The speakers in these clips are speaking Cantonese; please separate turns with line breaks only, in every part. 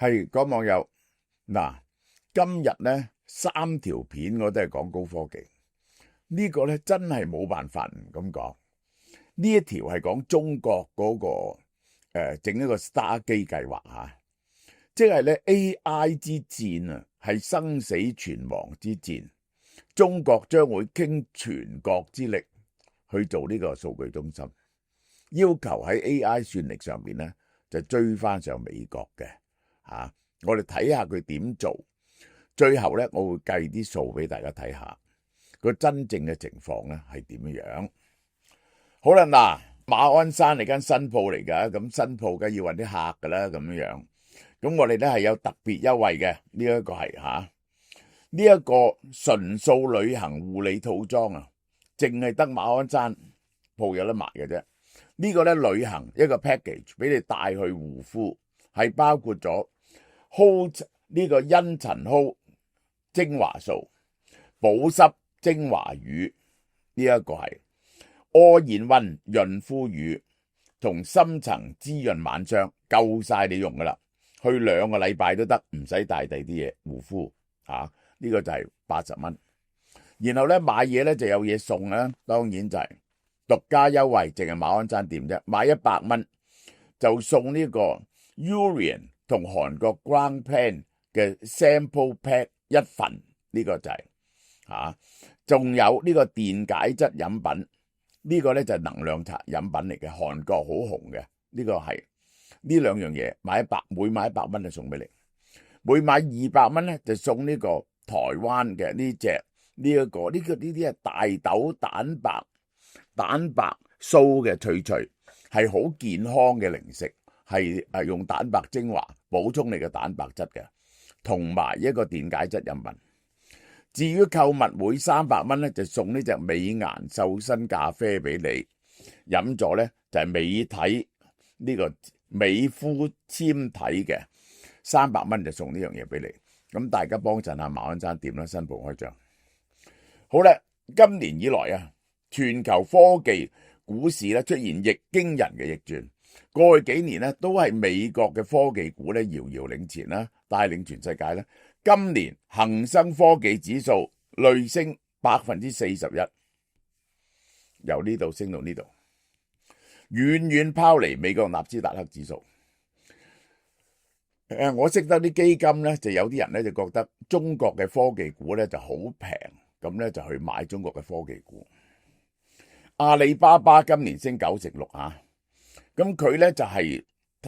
係講網友嗱，今日咧3條片我都係講高科技，呢個咧真係冇辦法唔咁講。呢一條係講中國嗰個整一個 Star 機計劃嚇，即係咧 AI 之戰啊，係生死存亡之戰。中國將會傾全國之力去做呢個數據中心，要求喺 AI 算力上面咧就追翻上美國嘅嚇。我哋睇下佢點做，最後咧我會計啲數俾大家睇下個真正嘅情況咧係點樣。好啦，嗱，馬鞍山係間新鋪嚟㗎，咁新鋪梗要揾啲客㗎啦，咁樣。咁我哋咧係有特別優惠嘅，呢一個係嚇。呢一個純素旅行護理套裝啊，淨係得馬鞍山鋪有得賣嘅啫。呢個咧旅行一個 package 俾你帶去護膚，係包括咗 Hold 呢個茵陳薅精華素、保濕精華乳，呢一個係All in One潤膚乳同深層滋潤晚霜，夠晒你用噶啦，去2個禮拜都得，唔使帶第啲嘢護膚嚇。呢個就係80蚊，然後咧買嘢咧就有嘢送啦，當然就係獨家優惠，淨係馬鞍山店啫，買100蚊就送呢個 Urian 同韓國 Ground Plan 嘅 Sample Pack 1份，呢個就係嚇，仲有呢個電解質飲品，呢個咧就係能量茶飲品嚟嘅，韓國好紅嘅，呢個係呢2樣嘢每買100蚊就送俾你，每買200蚊咧就送呢個台灣嘅呢啲係大豆蛋白素嘅萃取，係好健康嘅零食，係用蛋白精華補充你嘅蛋白質嘅，同埋一個電解質飲品。至於購物每300蚊咧就送呢隻美顏瘦身咖啡俾你飲咗咧，就係美體呢個美膚纖體嘅，300蚊就送呢樣嘢俾你。咁大家幫襯下馬鞍山店啦，新鋪開張。好啦，今年以來啊，全球科技股市咧出現逆驚人嘅逆轉。過去幾年咧都係美國嘅科技股咧遙遙領前啦，帶領全世界啦。今年恒生科技指數累升41%，由呢度升到呢度，遠遠拋離美國納斯達克指數。我識得啲基金咧，就有啲人咧就覺得中國嘅科技股咧就好平，咁咧就去買中國嘅科技股。阿里巴巴今年升96%啊，咁佢咧就係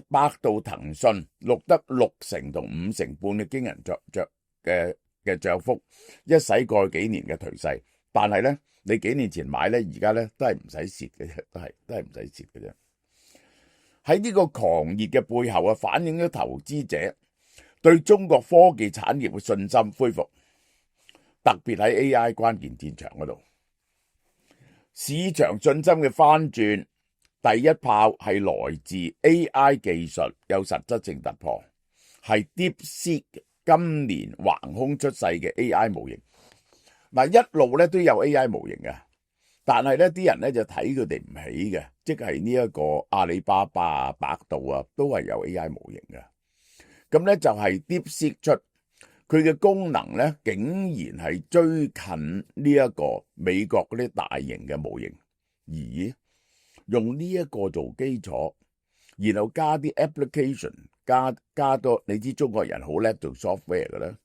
百度、騰訊錄得60%同50%半嘅驚人嘅漲幅，一洗過去幾年嘅頹勢。但係咧，你幾年前買咧，而家咧都係唔使蝕嘅，都係唔使蝕嘅啫。喺呢個狂熱嘅背後啊，反映咗投資者對中國科技產業嘅信心恢復，特別喺 AI 關鍵戰場嗰度，市場信心嘅翻轉，第一炮係來自 AI 技術有實質性突破，係 DeepSeek 今年橫空出世嘅 AI 模型。嗱，一路咧都有 AI 模型嘅。但係咧，啲人咧就睇佢哋唔起嘅，即係呢一個阿里巴巴啊、百度啊，都係有 AI 模型嘅。咁咧就係 DeepSeek 出，佢嘅功能咧竟然係追近呢一個美國嗰啲大型嘅模型，而用呢一個做基礎，然後加啲 application， 加多，你知中國人好叻做 software 嘅咧，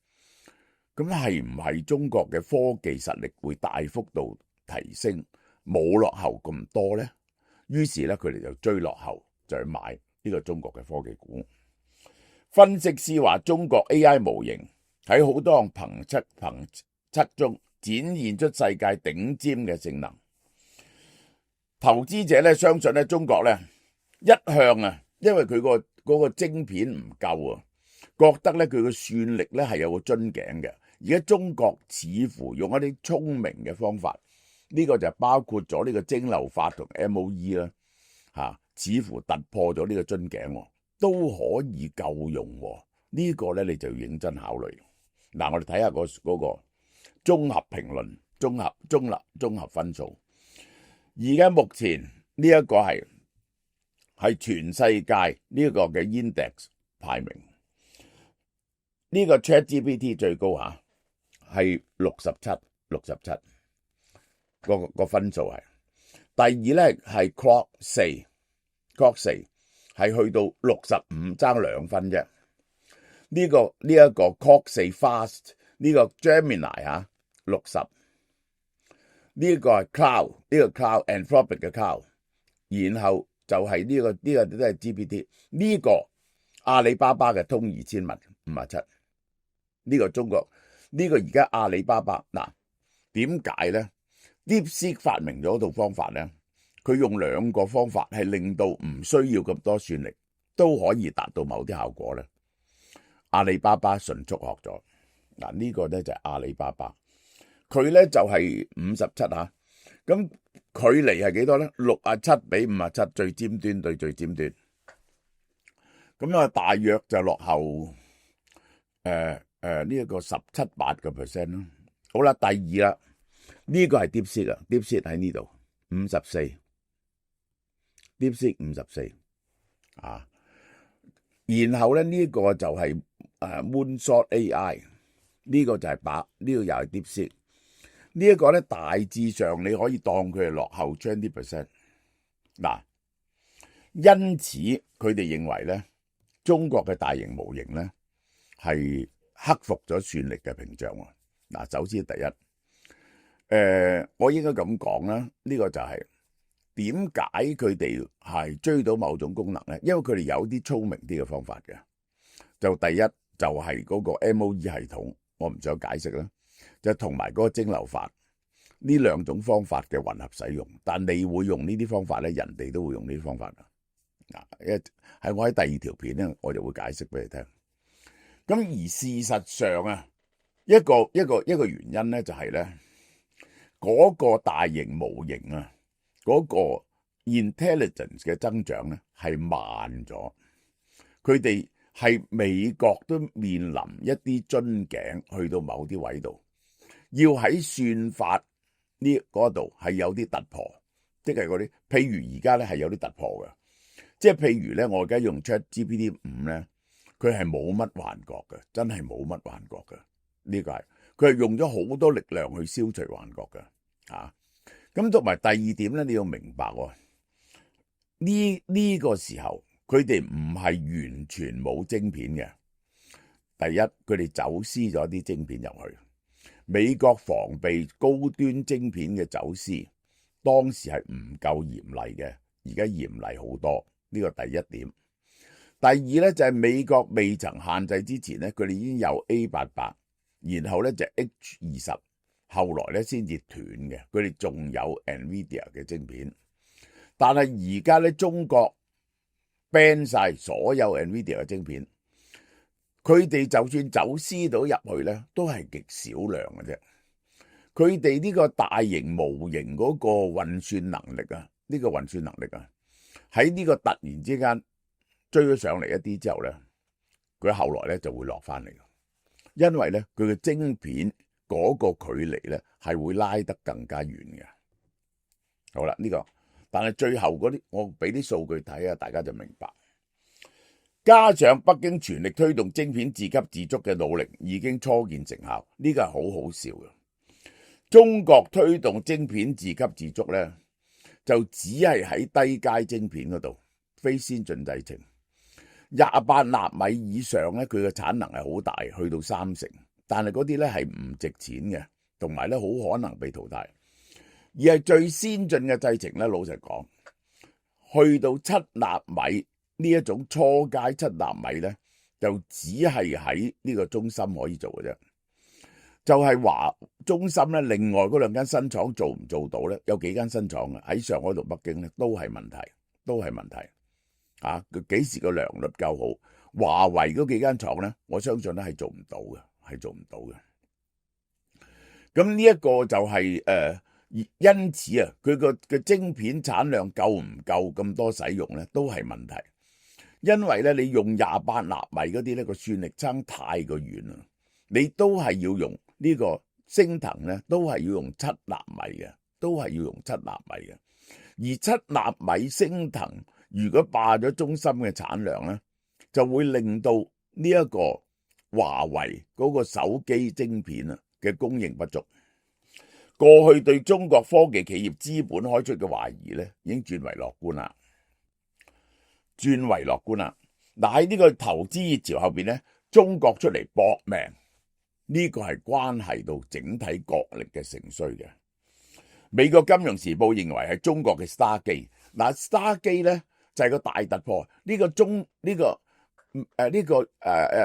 咁係唔係中國嘅科技實力會大幅度提升，冇落後咁多呢？於是咧，佢哋就追落後，就去買呢個中國嘅科技股。分析師話，中國 AI 模型喺好多項憑測中展現出世界頂尖嘅性能。投資者咧相信咧，中國咧一向啊，因為佢嗰個晶片唔夠啊，覺得咧佢個算力咧係有個樽頸嘅。而家中國似乎用一啲聰明嘅方法。呢個就包括咗呢個蒸餾法同 MOE 啦，似乎突破咗呢個樽頸，都可以夠用。呢個咧你就要認真考慮。嗱，我哋睇下嗰個綜合評論、綜合分數。而家目前呢一個係全世界呢個嘅 index 排名，呢個 ChatGPT 最高嚇係67個分數係。第二咧係 Claude 4係去到65，爭2分啫。呢一個 Claude 4 Fast， 呢個 Gemini 嚇60，呢個係 Cloud， 呢個 Cloud Anthropic 嘅 Cloud， 然後就係呢個都係 GPT， 呢個阿里巴巴嘅通2000文57，呢個中國呢個而家阿里巴巴嗱，點解咧？DeepSeek 發明咗套方法咧，佢用2個方法係令到唔需要咁多算力都可以達到某啲效果咧。阿里巴巴迅速學咗嗱，呢個咧就係阿里巴巴，佢咧就係57嚇，咁距離係幾多咧？67比57，最尖端對最尖端，咁啊大約就落後呢一個17-8%咯。好啦，第二啦。呢個係 DeepSeek 啊 ，DeepSeek 喺呢度54，DeepSeek 54啊，然後咧呢個就係Moonshot AI， 呢個就係呢個又係 DeepSeek， 呢一個咧大致上你可以當佢係落後 20%。嗱，因此佢哋認為咧，中國嘅大型模型咧係克服咗算力嘅屏障喎。嗱，首先第一。我應該咁講啦，呢個就係點解佢哋係追到某種功能咧？因為佢哋有啲聰明啲嘅方法嘅。就第一就係嗰個 MOE 系統，我唔想解釋啦。就同埋嗰個蒸餾法呢2種方法嘅混合使用，但你會用呢啲方法咧，人哋都會用呢啲方法啊。喺我喺第2條片咧，我就會解釋俾你聽。咁而事實上啊，一個原因咧就係咧。嗰個大型模型啊，嗰個 intelligence 嘅增長咧係慢咗，佢哋係美國都面臨一啲樽頸，去到某啲位度，要喺算法呢嗰度係有啲突破，即係嗰啲，譬如而家咧係有啲突破嘅，即係譬如咧，我而家用 ChatGPT 5咧，佢係冇乜幻覺嘅，真係冇乜幻覺嘅，呢個係。佢係用咗好多力量去消除幻覺嘅，咁同埋第2點咧，你要明白喎，呢個時候佢哋唔係完全冇晶片嘅。第一，佢哋走私咗啲晶片入去，美國防備高端晶片嘅走私，當時係唔夠嚴厲嘅，而家嚴厲好多。呢個第一點。第2咧就係美國未曾限制之前咧，佢哋已經有 A88。然後咧就 H20，後來咧先至斷嘅。佢哋仲有 NVIDIA 嘅晶片，但係而家咧中國 ban 晒所有 NVIDIA 嘅晶片，佢哋就算走私到入去咧，都係極少量嘅啫。佢哋呢個大型模型嗰個運算能力啊，呢個運算能力啊，喺呢個突然之間追咗上嚟一啲之後咧，佢後來咧就會落翻嚟。因為咧，佢嘅晶片嗰個距離咧係會拉得更加遠嘅。好啦，呢個，但係最後嗰啲，我俾啲數據睇下，大家就明白。加上北京全力推動晶片自給自足嘅努力，已經初見成效。呢個係好好笑嘅。中國推動晶片自給自足咧，就只係喺低階晶片嗰度，非先進製程。28納米以上咧，佢嘅產能係好大，去到30%，但係嗰啲咧係唔值錢嘅，同埋咧好可能被淘汰。而係最先進嘅製程咧，老實講，去到7納米呢一種初階7納米咧，就只係喺呢個中芯可以做嘅啫。就係話中芯咧，另外嗰2間新廠做唔做到咧？有幾間新廠啊，喺上海同北京咧都係問題，都係問題。佢幾時個良率夠好？華為嗰幾間廠咧，我相信咧係做唔到嘅，係做唔到嘅。咁呢一個就係因此啊，佢個晶片產量夠唔夠咁多使用咧，都係問題。因為咧，你用28納米嗰啲咧，個算力差太過遠啦，你都係要用呢個升騰咧，都係要用7納米嘅，都係要用7納米嘅。而7納米升騰，如果霸咗中芯嘅產量咧，就會令到呢一個華為嗰個手機晶片啊嘅供應不足。過去對中國科技企業資本開出嘅懷疑咧，已經轉為樂觀啦。嗱，喺呢個投資熱潮後邊咧，中國出嚟搏命，呢個係關係到整體國力嘅盛衰嘅。美國金融時報認為係中國嘅 Star 機，嗱 Star 機咧就係個大突破。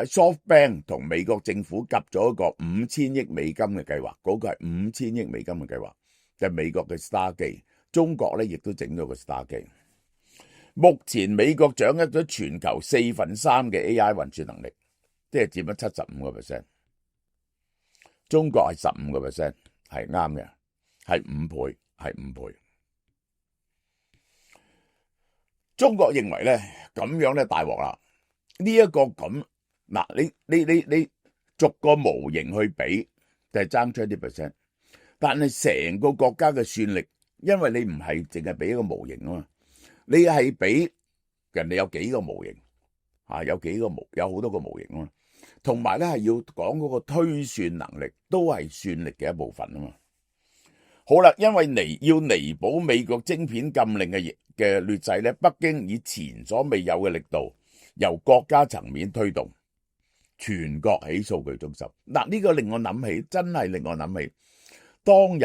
SoftBank 同美國政府夾咗一個5000億美金嘅計劃，嗰個係5000億美金嘅計劃，就係美國嘅 Star 機。中國咧亦都整咗個 Star 機。目前美國掌握咗全球3/4嘅 AI 運算能力，即係佔咗75%。中國係15%，係啱嘅，係5倍。中國認為咧咁樣咧大鑊啦。呢一個咁嗱，你逐個模型去比就係爭20%，但係成個國家嘅算力，因為你唔係淨係俾一個模型啊嘛，你係俾人哋有幾個模型啊，有好多個模型啊嘛，同埋咧係要講嗰個推算能力，都係算力嘅一部分啊嘛。好啦，因為要彌補美國晶片禁令嘅劣勢咧，北京以前所未有嘅力度，由國家層面推動全國起數據中心。嗱，呢個令我諗起，真係令我諗起當日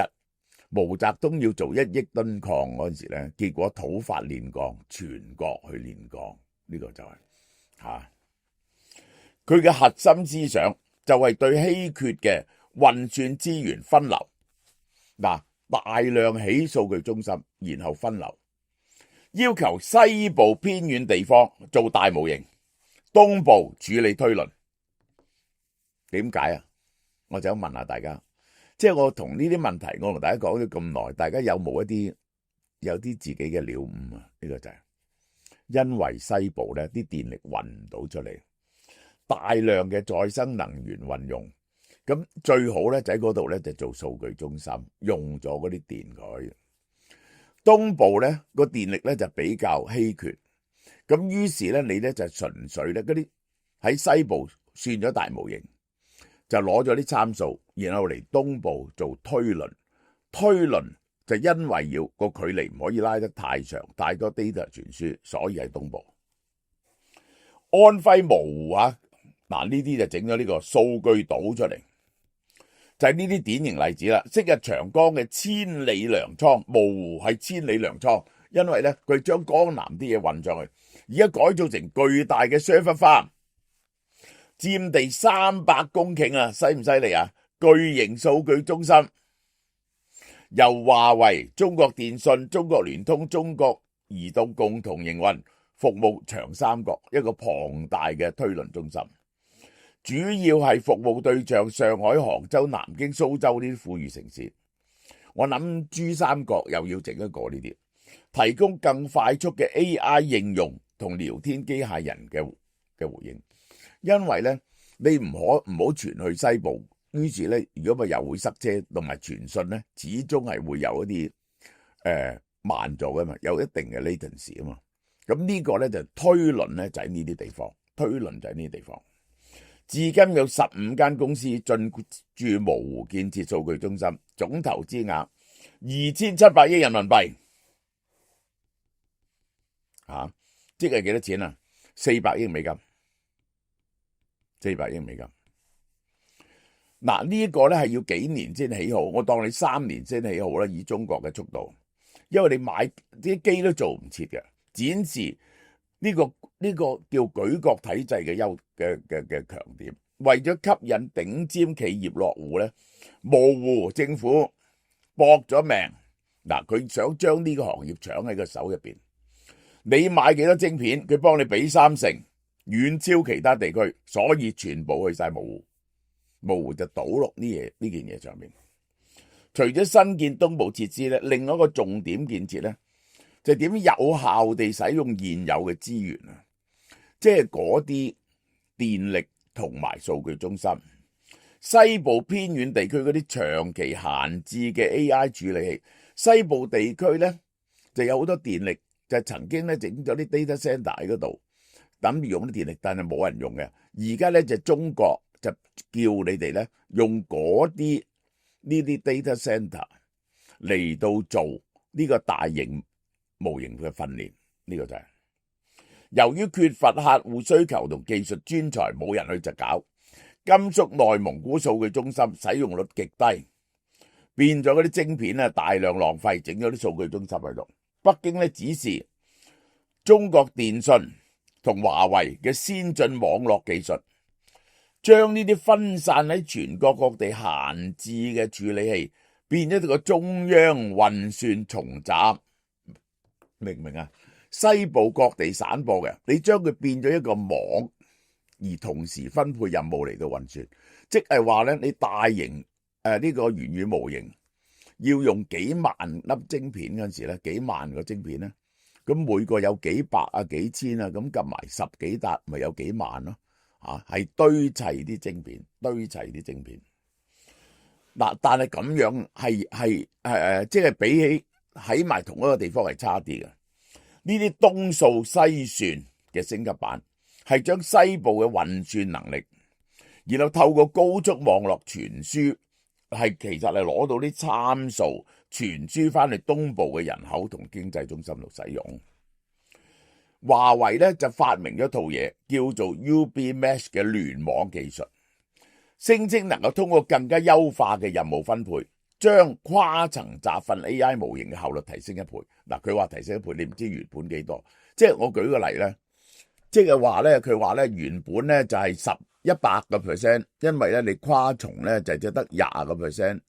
毛澤東要做1億噸礦嗰陣時咧，結果土法煉鋼，全國去煉鋼，呢個就係佢嘅核心思想就係對稀缺嘅運算資源分流。嗱，大量起數據中心，然後分流。要求西部偏遠地方做大模型，東部處理推論。點解啊？我就想問下大家，即係我同呢啲問題，我同大家講咗咁耐，大家有冇有啲自己嘅了悟啊？呢個就係因為西部咧啲電力運唔到出嚟，大量嘅再生能源運用，咁最好咧就喺嗰度咧就做數據中心，用咗嗰啲電佢。東部咧個電力咧就比較稀缺，咁於是咧你咧就純粹咧嗰啲喺西部算咗大模型，就攞咗啲參數，然後嚟東部做推論。推論就因為要個距離唔可以拉得太長，太多 data 傳輸，所以喺東部。安徽蕪湖啊，嗱呢啲就整咗呢個數據島出嚟。就係呢啲典型例子啦。昔日長江嘅千里糧倉，蕪湖係千里糧倉，因為咧佢將江南啲嘢運上去，而家改造成巨大嘅 server farm，佔地300公頃啊，犀唔犀利啊？巨型數據中心由華為、中國電信、中國聯通、中國移動共同營運，服務長三角，一個龐大嘅推論中心。主要係服務對象上海、杭州、南京、蘇州呢啲富裕城市。我諗珠三角又要整一個呢啲，提供更快速嘅 AI 應用同聊天機械人嘅回應。因為咧你唔好傳去西部，於是咧如果咪又會塞車，同埋傳訊咧始終係會有一啲慢咗噶嘛，有一定嘅 latency 啊嘛。咁呢個咧就推論咧就喺呢啲地方，推論就喺呢啲地方。至今有15間公司進駐蕪湖建設數據中心，總投資額2700億人民幣，即係幾多錢啊？400億美金，400億美金。嗱，呢一個咧係要幾年先起好，我當你3年先起好啦，以中國嘅速度，因為你買啲機都做唔切嘅，展示呢個叫舉國體制嘅嘅強點。為咗吸引頂尖企業落戶咧，蕪湖政府搏咗命，嗱，佢想將呢個行業搶喺個手入邊。你買幾多晶片，佢幫你俾30%，遠超其他地區，所以全部去晒蕪湖。蕪湖就倒落呢件嘢上面。除咗新建東部設施咧，另外一個重點建設咧，就點有效地使用現有嘅資源啊，即係嗰啲電力同埋數據中心。西部偏遠地區嗰啲長期閒置嘅 AI 處理器，西部地區咧就有好多電力，就曾經咧整咗啲 data center 喺嗰度，等住用啲電力，但係冇人用嘅。而家咧就中國就叫你哋咧用嗰啲呢啲 data center 嚟到做呢個大型模型嘅訓練，呢個就係由於缺乏客戶需求同技術專才，冇人去就搞。甘肅內蒙古數據中心使用率極低，變咗嗰啲晶片啊大量浪費，整咗啲數據中心喺度。北京咧指示中國電信同華為嘅先進網絡技術，將呢啲分散喺全國各地閒置嘅處理器變咗個中央運算重站，明唔明啊？西部各地散播嘅，你將佢變咗一個網，而同時分配任務嚟到運算，即係話咧，你大型呢個元宇模型要用幾萬粒晶片嗰陣時咧，幾萬個晶片咧，咁每個有幾百啊幾千啊，咁夾埋十幾笪，咪有幾萬咯，係堆砌啲晶片，堆砌啲晶片。嗱，但係咁樣係即係比起喺埋同一個地方係差啲嘅。呢啲東數西算嘅升級版，係將西部嘅運算能力，然後透過高速網絡傳輸，係其實係攞到啲參數傳輸翻去東部嘅人口同經濟中心度使用。華為咧就發明咗套嘢叫做 UBMesh 嘅聯網技術，聲稱能夠通過更加優化嘅任務分配，將跨層集訓 AI 模型嘅效率提升1倍。嗱，佢話提升1倍，你唔知原本幾多？即係我舉個例咧，即係話咧，佢話咧原本咧就係100%，因為咧你跨重咧就只得20%，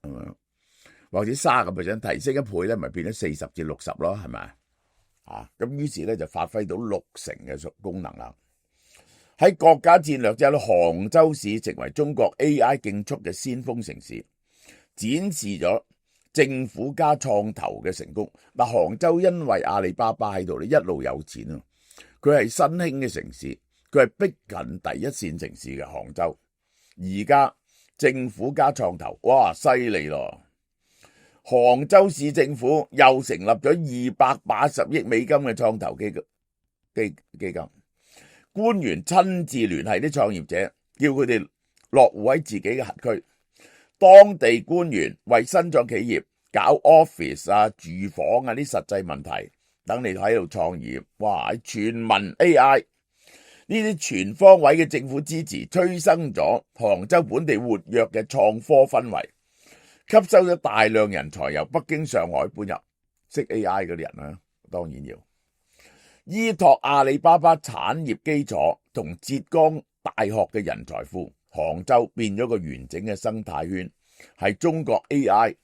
或者30%，提升1倍咧，咪變咗40至60咯，係咪啊？咁於是咧就發揮到60嘅功能啦。喺國家戰略之下，杭州市成為中國 AI 競速嘅先鋒城市，展示咗政府加創投嘅成功。嗱，杭州因為阿里巴巴喺度，你一路有錢啊，佢係新興嘅城市，佢係逼近第一線城市嘅杭州。而家政府加創投，哇，犀利咯！杭州市政府又成立咗280億美金嘅創投基金，官員親自聯繫啲創業者，叫佢哋落戶喺自己嘅轄區。當地官員為新創企業搞 office 啊、住房啊啲實際問題，等你喺度創業。哇！全民 AI 呢啲全方位嘅政府支持，催生咗杭州本地活躍嘅創科氛圍，吸收咗大量人才由北京、上海搬入。識 AI 嗰啲人啊，當然要依託阿里巴巴產業基礎同浙江大學嘅人才庫，杭州變咗個完整嘅生態圈，係中國 AI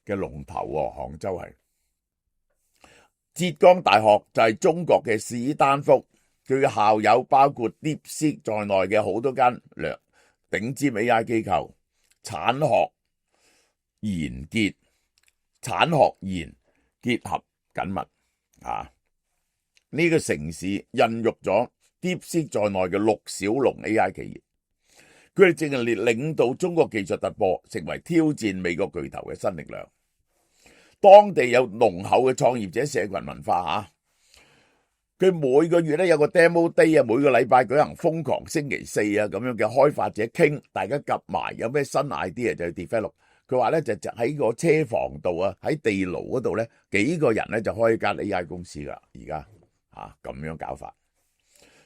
嘅龍頭喎。杭州係浙江大學就係中國嘅史丹福，佢嘅校友包括 DeepSeek 在內嘅好多間頂尖 AI 機構，產學研結合緊密啊！呢個城市孕育咗 DeepSeek 在內嘅6小龍 AI 企業，佢哋正係領導中國技術突破，成為挑戰美國巨頭嘅新力量。當地有濃厚嘅創業者社群文化嚇，佢每個月咧有個 demo day 啊，每個禮拜舉行瘋狂星期四啊咁樣嘅開發者傾，大家夾埋有咩新 idea 就去 develop。佢話咧就喺個車房度啊，喺地牢嗰度咧幾個人咧就開間 AI 公司噶，而家咁樣搞法。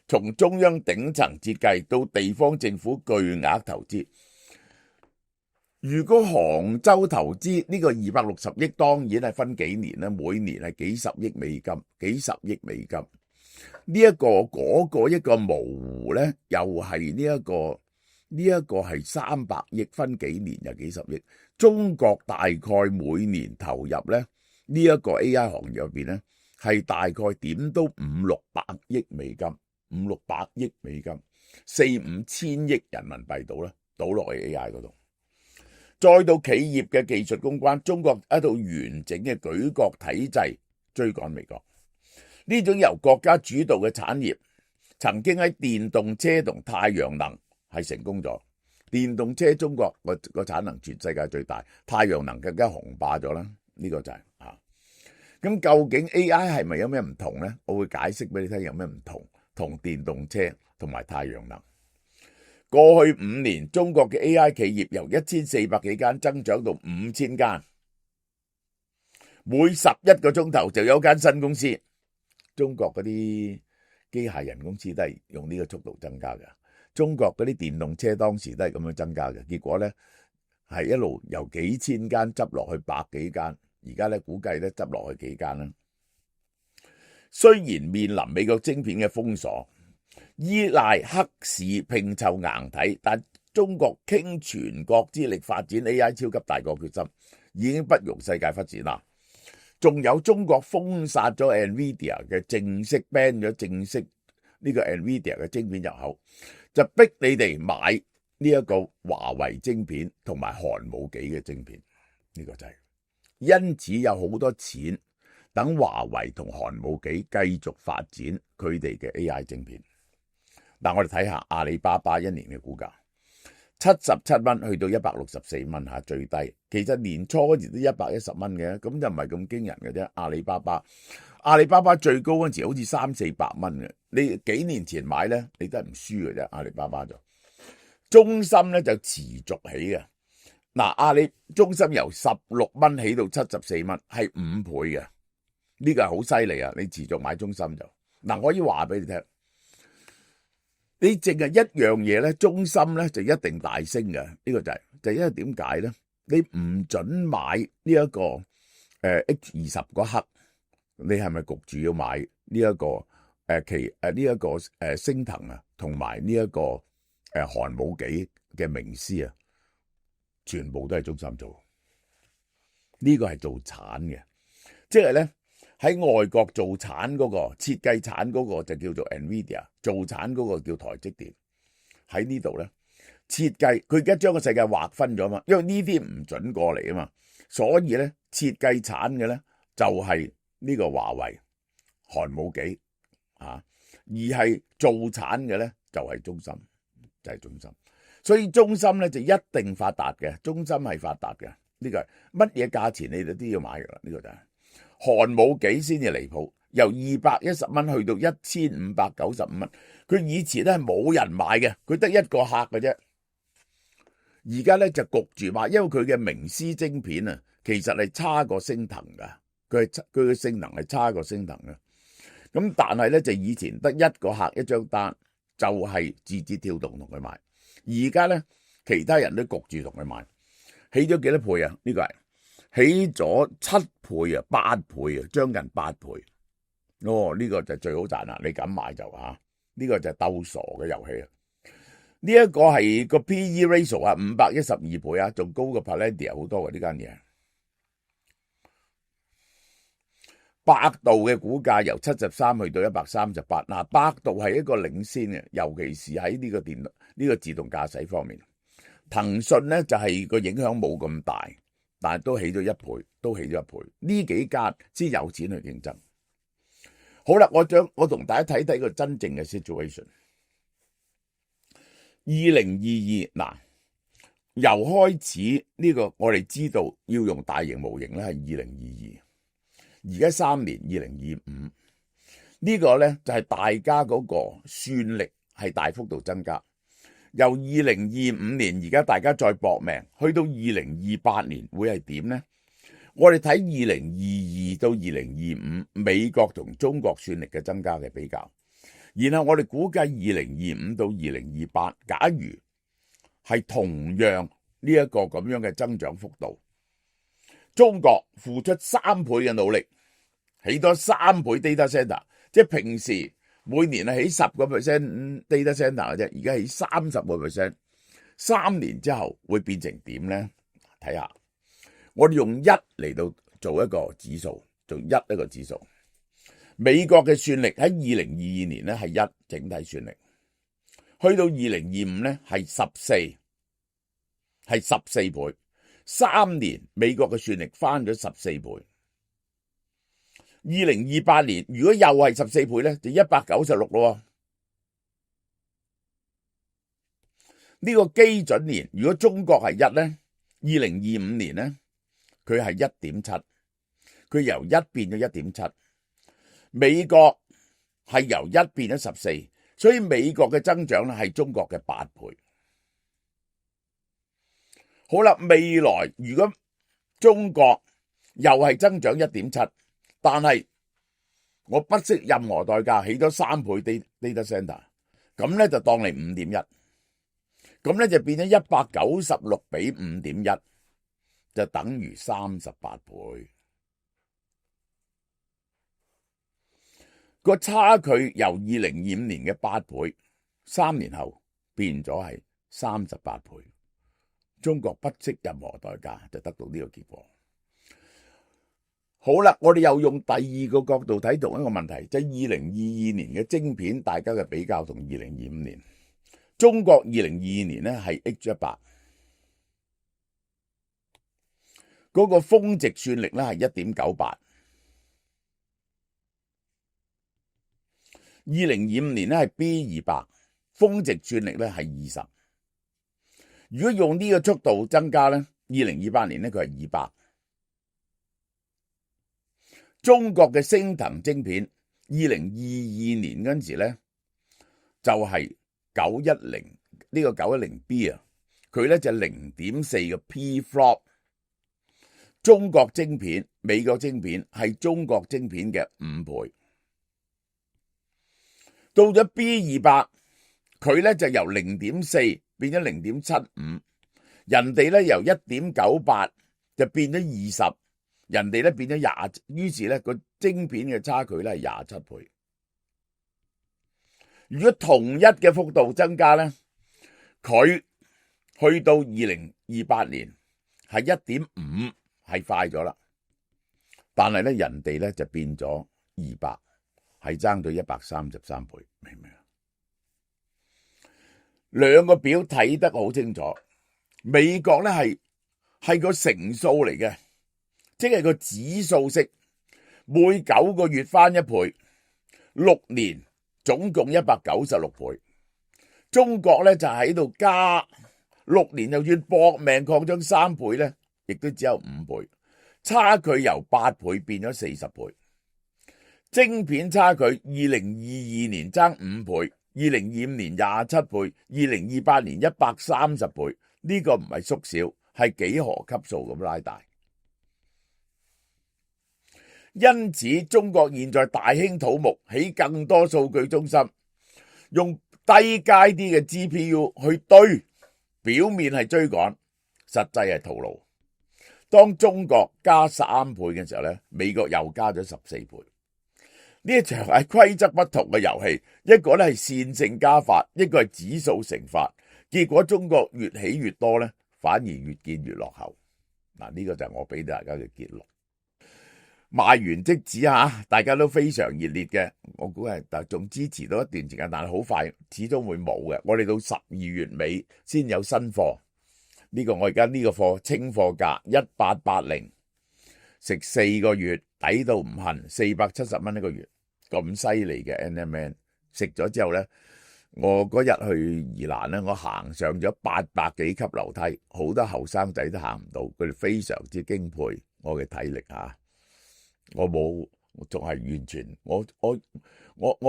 從中央頂層設計到地方政府巨額投資，如果杭州投資呢個260億，當然係分幾年啦，每年係幾十億美金，呢一個嗰個一個模糊咧，又係呢一個係300億，分幾年又幾十億。中國大概每年投入咧呢一個 AI 行業入邊咧，係大概點都500-600億美金，500-600億美金，4-5千億人民幣到啦，倒落去 AI 嗰度。再到企業嘅技術攻關，中國一套完整嘅舉國體制追趕美國。呢種由國家主導嘅產業，曾經喺電動車同太陽能係成功咗。電動車中國個產能全世界最大，太陽能更加雄霸咗啦。呢個就係咁究竟 AI 係咪有咩唔同呢？我會解釋俾你聽有咩唔同，同電動車同埋太陽能。過去5年中國嘅 AI 企業由1400幾間增長到5000間，每11個鐘頭就有間新公司。中國嗰啲機械人公司都係用呢個速度增加嘅，中國嗰啲電動車當時都係咁樣增加嘅，結果呢係一路由幾千間執落去百幾間，而家呢估計呢執落去幾間啦。雖然面臨美國晶片嘅封鎖，依賴黑市拼湊硬體，但中國傾全國之力發展 AI 超級大國決心，已經不容世界忽視啦。仲有中國封殺咗 NVIDIA 嘅正式 ban 咗正式呢個 NVIDIA 嘅晶片入口，就逼你哋買呢一個華為晶片同埋寒武紀嘅晶片，呢個就係。因此有好多錢等華為同寒武紀繼續發展佢哋嘅 AI 晶片。嗱，我哋睇下阿里巴巴一年嘅股價，77蚊去到164蚊嚇最低。其實年初嗰時都110蚊嘅，咁就唔係咁驚人嘅啫。阿里巴巴最高嗰陣時好似300-400蚊嘅，你幾年前買咧，你都係唔輸嘅啫。阿里巴巴就中芯咧就持續起嘅。嗱，中芯由16蚊起到74蚊，係5倍嘅，呢個係好犀利啊！你持續買中芯就嗱，我可以話俾你聽。你淨係一樣嘢咧，中芯咧就一定大升嘅，呢個就係因為點解咧？你唔准買呢一個H20嗰刻，你係咪焗住要買呢一個呢一個升騰啊，同埋呢一個寒武紀嘅名師啊，全部都係中芯做，呢個係做產嘅，即係咧。喺外國做產嗰個設計產嗰個就叫做 NVIDIA， 做產嗰個叫台積電。喺呢度咧設計，佢而家將個世界劃分咗嘛，因為呢啲唔准過嚟啊嘛，所以咧設計產嘅咧就係呢個華為、寒武紀啊，而係做產嘅咧就係中芯，就係中芯。所以中芯咧就一定發達嘅，中芯係發達嘅，呢個係乜嘢價錢你哋都要買噶啦，呢個就係。寒武紀先至離譜，由210蚊去到1595蚊，佢以前咧係冇人買嘅，佢得一個客嘅啫。而家咧就焗住買，因為佢嘅明師晶片啊，其實係差過升騰噶，佢嘅性能係差過升騰嘅。咁但係咧就以前得一個客一張單，就係字節跳動同佢買。而家咧其他人都焗住同佢買，起咗幾多倍啊？呢個係。起咗7倍啊，8倍啊，將近8倍。呢個就最好賺啦！你敢買就呢個就係鬥傻嘅遊戲啊！呢一個係個 P/E ratio 啊，512倍啊，仲高過 Palantir 好多嘅呢間嘢。百度嘅股價由73去到138，嗱，百度係一個領先嘅，尤其是喺呢個呢個自動駕駛方面。騰訊咧就係個影響冇咁大。但係都起咗1倍，都起咗1倍，呢幾間先有錢去競爭。好啦，我同大家睇睇個真正嘅 situation。2022嗱，由開始呢個我哋知道要用大型模型咧係2022，而家3年2025呢個咧就係大家嗰個算力係大幅度增加。由2025年而家大家再搏命，去到2028年會係點呢？我哋睇2022到2025美國同中國算力嘅增加嘅比較，然後我哋估計2025到2028，假如係同樣呢一個咁樣嘅增長幅度，中國付出3倍嘅努力，起多3倍 data center， 即係平時每年係起10% data center 嘅啫，而家起30%， 3年之後會變成點咧？睇下，我哋用1嚟到做一個指數，做一個指數。美國嘅算力喺2022年咧係1整體算力，去到2025咧係14，係14倍。3年美國嘅算力翻咗14倍。2028年如果又係14倍咧，就196咯。呢個基準年，如果中國係1咧，2025年咧佢係 1.7， 佢由1變咗 1.7。美國係由1變咗14，所以美國嘅增長咧係中國嘅8倍。好啦，未來如果中國又係增長 1.7， 但係我不惜任何代價起咗3倍 data center， 咁咧就當你 5.1， 咁咧就變咗196比 5.1， 就等於38倍。個差距由2025年嘅8倍，3年後變咗係38倍。中國不惜任何代價就得到呢個結果。好啦，我哋又用第二個角度睇同一個問題，即係2022年嘅晶片，大家嘅比較同2025年。中國2022年咧係 H100， 嗰個峰值算力咧係 1.98。2025年咧係 B200， 峰值算力咧係20。如果用呢個速度增加咧，2028年咧佢係200。中國嘅升騰晶片2022年嗰陣時咧就係910，呢個 910B 啊，佢咧就 0.4 個 P flop。中國晶片、美國晶片係中國晶片嘅5倍。到咗 B200， 佢咧就由 0.4 變咗 0.75， 人哋咧由 1.98 就變咗20，人哋咧變咗20，於是咧個晶片嘅差距咧係27倍。如果同一嘅幅度增加咧，佢去到2028年係 1.5， 係快咗啦，但係咧人哋咧就變咗200。係爭到133倍，明唔明啊？兩個表睇得好清楚。美國咧係個乘數嚟嘅，即係個指數式，每9個月翻1倍，6年總共196倍。中國咧就喺度加6年，就算搏命擴張3倍咧，亦都只有5倍，差距由8倍變咗40倍。晶片差距2022年爭5倍，2025年27倍，2028年130倍，呢個唔係縮小，係幾何級數咁拉大。因此中國現在大興土木，起更多數據中心，用低階啲嘅 GPU 去堆，表面係追趕，實際係徒勞。當中國加3倍嘅時候咧，美國又加咗14倍。呢一場係規則不同嘅遊戲，一個咧係線性加法，一個係指數乘法，結果中國越起越多咧，反而越見越落後。嗱，呢個就係我俾大家嘅結論。賣完即止吓，大家都非常熱烈嘅，我估係仲支持到一段時間，但係好快始終會冇嘅。我哋到12月尾先有新貨，呢個我而家呢個貨清貨價1880，食4個月抵到唔恨，470蚊一個月。咁犀利嘅 NMN 食咗之後咧，我嗰日去宜蘭咧，我行上咗800幾級樓梯，好多後生仔都行唔到，佢哋非常之敬佩我嘅體力吓。我冇，仲係完全，我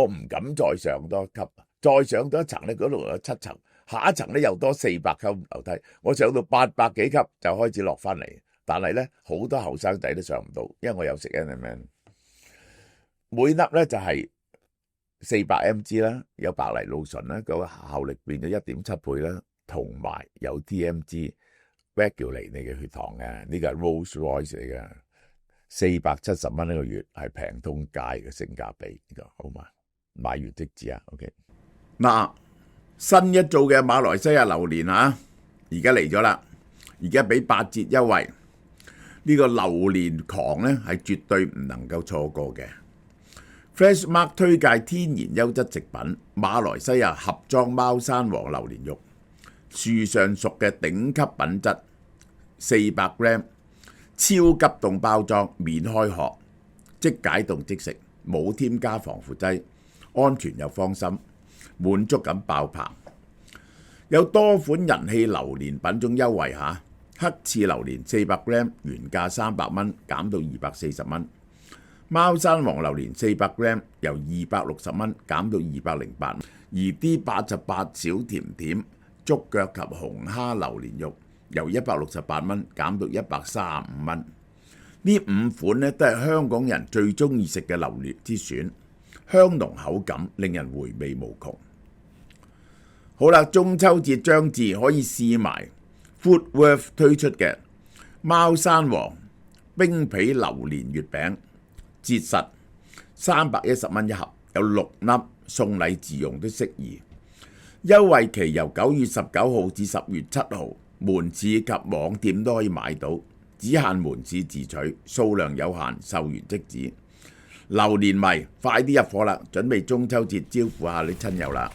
唔敢再上多級，再上多一層咧，嗰度有7層，下一層咧又多400級樓梯，我上到800幾級就開始落翻嚟，但係咧好多後生仔都上唔到，因為我有食 NMN。每粒咧就係400mg 啦，有白藜蘆醇啦，個效力變咗1.7倍啦，同埋有 TMG regulate 你嘅血糖嘅，呢個係 Rolls Royce 嚟嘅，470蚊一個月係平通街嘅性價比，呢個好嘛？買完即止啊 ，OK。嗱，新一做嘅馬來西亞榴蓮啊，而家嚟咗啦，而家俾8折優惠，呢個榴蓮狂咧係絕對唔能夠錯過嘅。Freshmark 推介天然優質食品，馬來西亞盒裝貓山王榴蓮肉，樹上熟嘅頂級品質，400g，超急凍包裝，免開殼，即解凍即食，冇添加防腐劑，安全又放心，滿足感爆棚。有多款人氣榴蓮品種優惠下，黑刺榴蓮400g原價300蚊，減到240蚊。貓山王榴蓮400g由260蚊減到208蚊，而 D88 小甜甜竹腳及紅蝦榴蓮肉由168蚊減到135蚊。呢5款呢都係香港人最中意食嘅榴蓮之選，香濃口感，令人回味無窮。好啦，中秋節將至，可以試埋 Foodworth 推出嘅貓山王冰皮榴蓮月餅，折實310蚊一盒，有6粒，送禮自用都適宜。優惠期由9月19號至10月7號，門市及網店都可以買到，只限門市自取，數量有限，售完即止。榴蓮迷快啲入貨啦，準備中秋節招呼下你親友啦！